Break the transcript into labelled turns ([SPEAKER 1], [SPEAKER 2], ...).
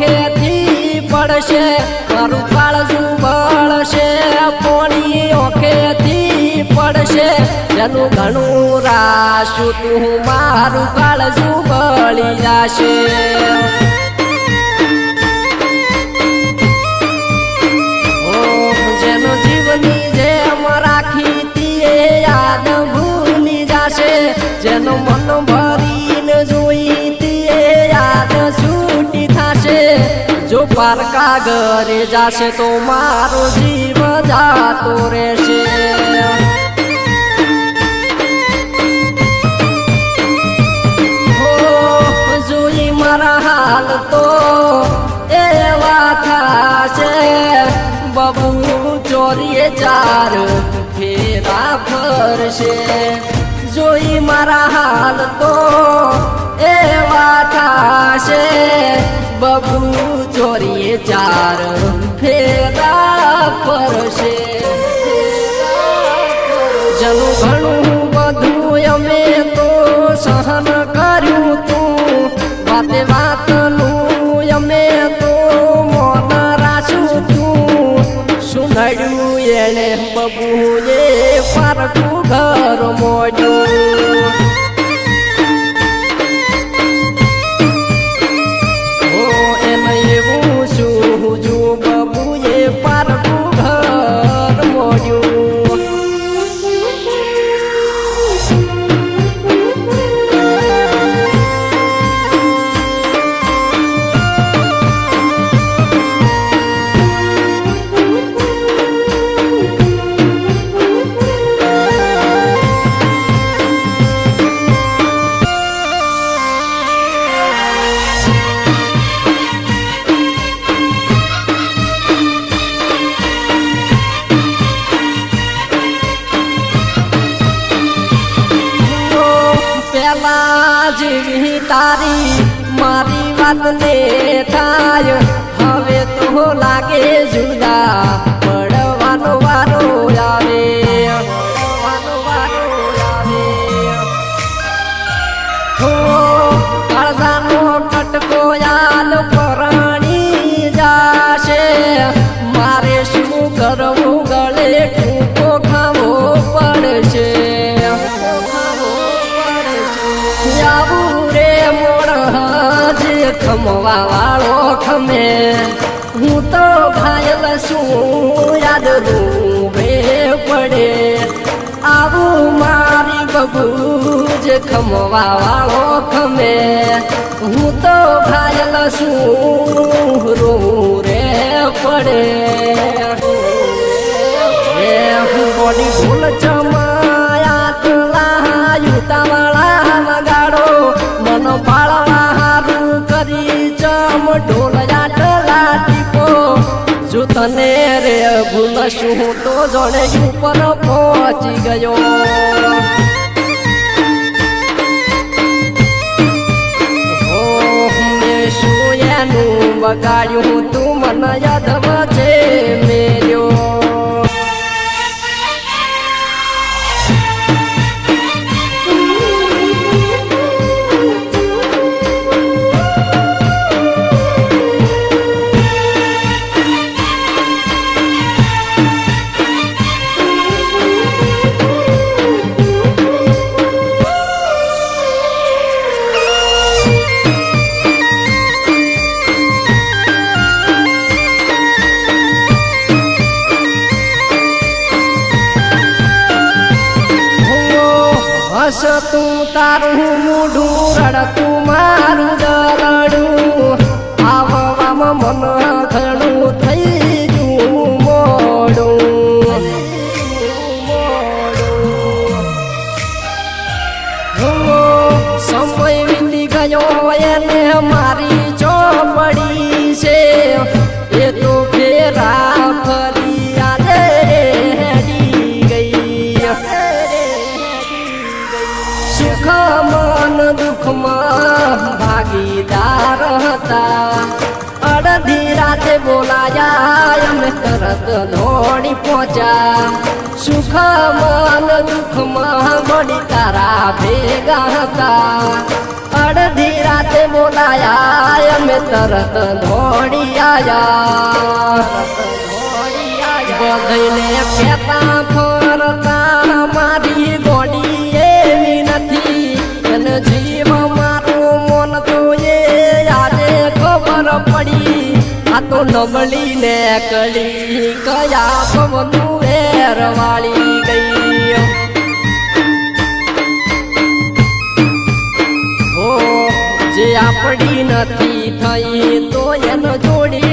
[SPEAKER 1] ઓખેથી પડશે મારું કાળજું બળશે પોણી ઓખેથી પડશે જેનું ઘણું રાશું તું મારું કાળજું બળી જશે જેનો જીવની જેમ રાખી તીએ યાદ ભૂલી જશે જેનો મન ભરીને જોઈ તીએ યાદ છૂટી થશે જો પારકા ઘરે જશે તો મારો જીવ જાતો રહેશે જોઈ મારા હાલ તો એવા થશે બબુ ચોરીએ ચાર ફેરા ફરશે જોઈ મારા હાલ તો એવા થશે બબુ ચોરીએ ચાર ફેરા ફરશે જનું ઘણું બધું અમે તો સહન કર્યું તું વાતે વાતનું અમે તો મોન રાખ્યું તું સુનડ્યું એને બબુએ પારકું ઘર મોડ્યું ઓ એને એવું શું જો બબુએ પારકું ઘર મોડ્યું જેવી તારી મારી વાત ને થાય હવે તો લાગે જુદા પડવાનો વારો આવે હો કાળજાનો કટકો યાદ પરણી જાશે મારે શું કરવું ગળે ટૂંકો ખાવો પડશે ખમવા વાળો ખમે હું તો ઘાયલ શું યાદ રૂબે પડે આવું મારી બબૂજ ખમવા વાળો ખમે હું તો ઘાયલ શું રૂ રે પડે હું બોડી ભૂલ ચમાયા તુલા યુતાવાળા વગાડો મનો પાળવા ઢોલયા ટલા ટીપો જો તને રે ભૂલશું તો જણે ઉપર પહોંચી ગયો મેં શું એનું બગાડ્યું તું મને યાદ વચ્ચે મેર્યો તું તારું મૂઢું રડતું મારું દરડું આવવામાં મન ઘણું થઈ જું મોડું સમય વીતી ગયો એને મારી ચોપડી છે એ તો ફેરા ફરી આજે મન દુઃખમાં ભાગીદાર હતા અડધી રાતે બોલાયા અમે તરત દોડી પહોંચ્યા સુખ મન દુઃખમાં મળી તારા ભેગા હતા અડધી રાતે બોલાયા અમે તરત દોડી આયા બધઈને કહેતા ફરતા મારી ગોડી એવી નથી અને જીવ મારું મન તો એ આજે ખબર પડી આ તો નબળી ને કળી કયા પવનું વેરવાળી ગઈ જે આપણી નથી થઈ તો એનો જોડી